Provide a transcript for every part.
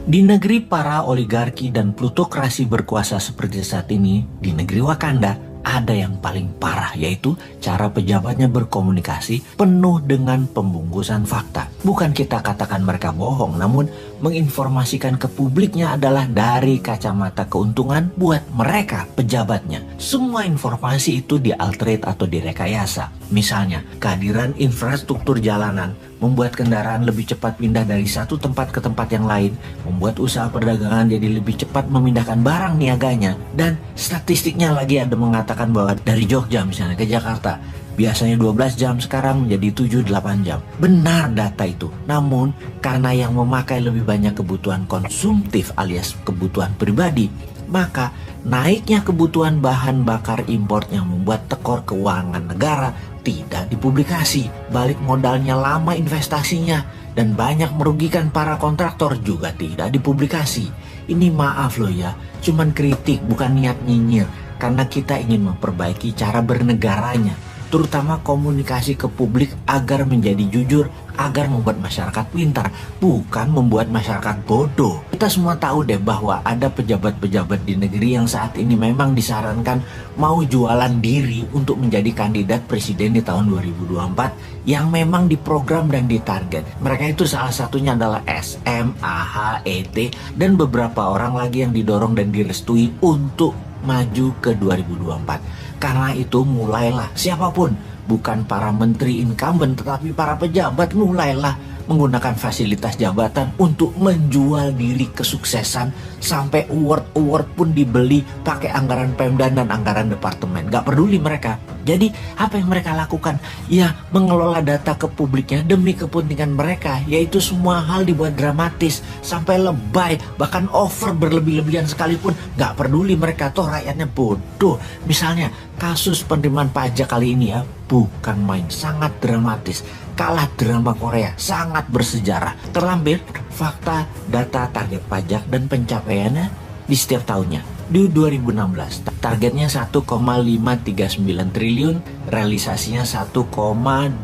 Di negeri para oligarki dan plutokrasi berkuasa seperti saat ini, di negeri Wakanda, ada yang paling parah, yaitu cara pejabatnya berkomunikasi penuh dengan pembungkusan fakta. Bukan kita katakan mereka bohong, namun menginformasikan ke publiknya adalah dari kacamata keuntungan buat mereka pejabatnya. Semua informasi itu dialterate atau direkayasa. Misalnya, kehadiran infrastruktur jalanan membuat kendaraan lebih cepat pindah dari satu tempat ke tempat yang lain, membuat usaha perdagangan jadi lebih cepat memindahkan barang niaganya, dan statistiknya lagi ada mengatakan bahwa dari Jogja misalnya ke Jakarta, biasanya 12 jam sekarang menjadi 7-8 jam. Benar data itu. Namun, karena yang memakai lebih banyak kebutuhan konsumtif alias kebutuhan pribadi, maka naiknya kebutuhan bahan bakar impor yang membuat tekor keuangan negara tidak dipublikasi. Balik modalnya lama investasinya dan banyak merugikan para kontraktor juga tidak dipublikasi. Ini maaf loh ya, cuman kritik bukan niat nyinyir, karena kita ingin memperbaiki cara bernegaranya, terutama komunikasi ke publik agar menjadi jujur, agar membuat masyarakat pintar, bukan membuat masyarakat bodoh. Kita semua tahu deh bahwa ada pejabat-pejabat di negeri yang saat ini memang disarankan mau jualan diri untuk menjadi kandidat presiden di tahun 2024 yang memang diprogram dan ditarget. Mereka itu salah satunya adalah SM, AH, ET, dan beberapa orang lagi yang didorong dan direstui untuk maju ke 2024. Karena itu mulailah siapapun, bukan para menteri incumbent tetapi para pejabat, mulailah menggunakan fasilitas jabatan untuk menjual diri kesuksesan sampai award pun dibeli pakai anggaran Pemda dan anggaran departemen. Gak peduli mereka. Jadi apa yang mereka lakukan? Ya mengelola data ke publiknya demi kepentingan mereka, yaitu semua hal dibuat dramatis sampai lebay, bahkan over berlebih-lebihan sekalipun. Gak peduli mereka, toh rakyatnya bodoh. Misalnya kasus penerimaan pajak kali ini ya, bukan main, sangat dramatis. Kalah drama Korea, sangat bersejarah. Terlampir fakta data target pajak dan pencapaiannya di setiap tahunnya. Di 2016 targetnya 1,539 triliun, realisasinya 1,284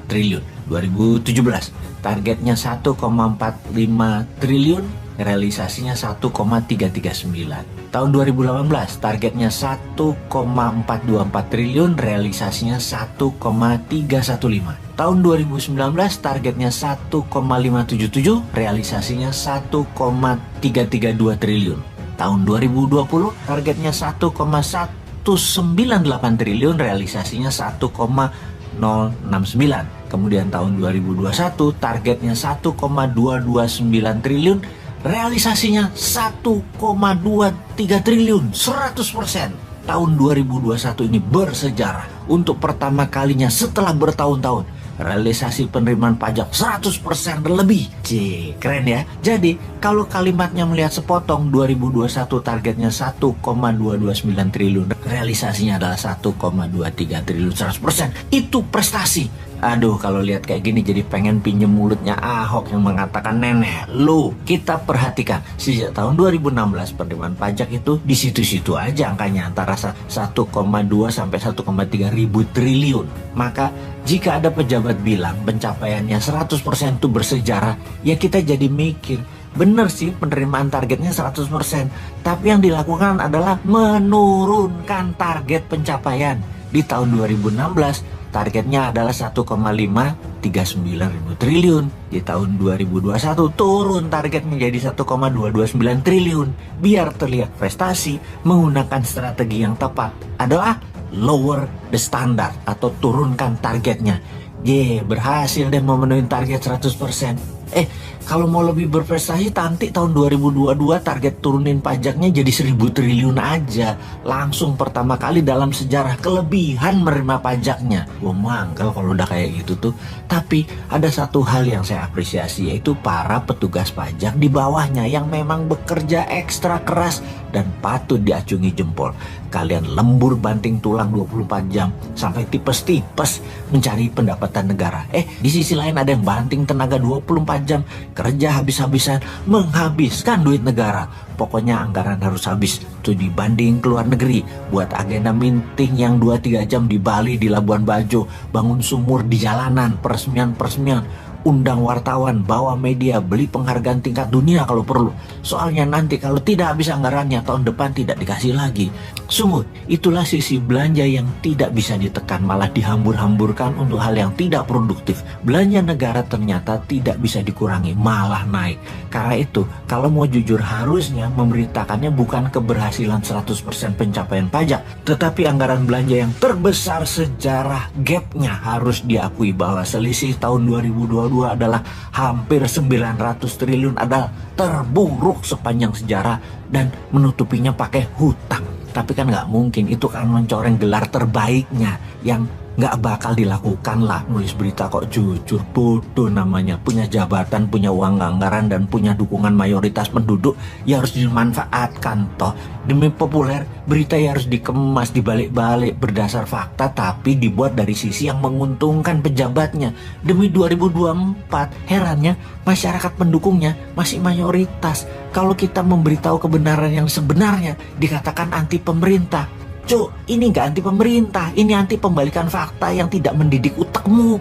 triliun. 2017 targetnya 1,45 triliun, realisasinya 1,339. Tahun 2018 targetnya 1,424 triliun, realisasinya 1,315. Tahun 2019 targetnya 1,577, realisasinya 1,332 triliun. Tahun 2020 targetnya 1,198 triliun, realisasinya 1,069. Kemudian tahun 2021 targetnya 1,229 triliun, realisasinya 1,23 triliun, 100%. Tahun 2021 ini bersejarah. Untuk pertama kalinya setelah bertahun-tahun, realisasi penerimaan pajak 100% lebih. Keren ya. Jadi kalau kalimatnya melihat sepotong, 2021 targetnya 1,229 triliun, realisasinya adalah 1,23 triliun, 100%. Itu prestasi. Aduh, kalau lihat kayak gini jadi pengen pinjem mulutnya Ahok yang mengatakan, nenek lu. Kita perhatikan sejak tahun 2016 penerimaan pajak itu di situ-situ aja angkanya, antara 1,2 sampai 1,3 ribu triliun. Maka jika ada pejabat bilang pencapaiannya 100% itu bersejarah, ya kita jadi mikir, bener sih penerimaan targetnya 100%, tapi yang dilakukan adalah menurunkan target pencapaian. Di tahun 2016 targetnya adalah 1,539 ribu triliun. Di tahun 2021 turun target menjadi 1,229 triliun. Biar terlihat prestasi, menggunakan strategi yang tepat adalah lower the standard atau turunkan targetnya. Berhasil deh memenuhi target 100%. Kalau mau lebih berprestasi, nanti tahun 2022 target turunin pajaknya jadi 1.000 triliun aja. Langsung pertama kali dalam sejarah kelebihan menerima pajaknya. Mangkel kalau udah kayak gitu tuh. Tapi ada satu hal yang saya apresiasi, yaitu para petugas pajak di bawahnya yang memang bekerja ekstra keras dan patut diacungi jempol. Kalian lembur banting tulang 24 jam sampai tipes-tipes mencari pendapatan negara. Di sisi lain ada yang banting tenaga 24 jam, kerja habis-habisan, menghabiskan duit negara. Pokoknya anggaran harus habis. Studi banding ke luar negeri, buat agenda meeting yang 2-3 jam di Bali, di Labuan Bajo, bangun sumur di jalanan, peresmian. undang wartawan, bawa media, beli penghargaan tingkat dunia kalau perlu. Soalnya nanti kalau tidak habis anggarannya, tahun depan tidak dikasih lagi. Sungguh, itulah sisi belanja yang tidak bisa ditekan, malah dihambur-hamburkan untuk hal yang tidak produktif. Belanja negara ternyata tidak bisa dikurangi, malah naik. Karena itu, kalau mau jujur harusnya memberitakannya bukan keberhasilan 100% pencapaian pajak, tetapi anggaran belanja yang terbesar sejarah. Gapnya harus diakui bahwa selisih tahun 2022 adalah hampir 900 triliun, adalah terburuk sepanjang sejarah, dan menutupinya pakai hutang. Tapi kan nggak mungkin, itu kan mencoreng gelar terbaiknya yang nggak bakal dilakukan lah. Nulis berita kok jujur, bodoh namanya. Punya jabatan, punya uang anggaran, dan punya dukungan mayoritas penduduk, ya harus dimanfaatkan toh. Demi populer, berita ya harus dikemas, dibalik-balik berdasar fakta, tapi dibuat dari sisi yang menguntungkan pejabatnya. Demi 2024, herannya masyarakat pendukungnya masih mayoritas. Kalau kita memberitahu kebenaran yang sebenarnya, dikatakan anti pemerintah. Cuk, ini nggak anti pemerintah, ini anti pembalikan fakta yang tidak mendidik utakmu.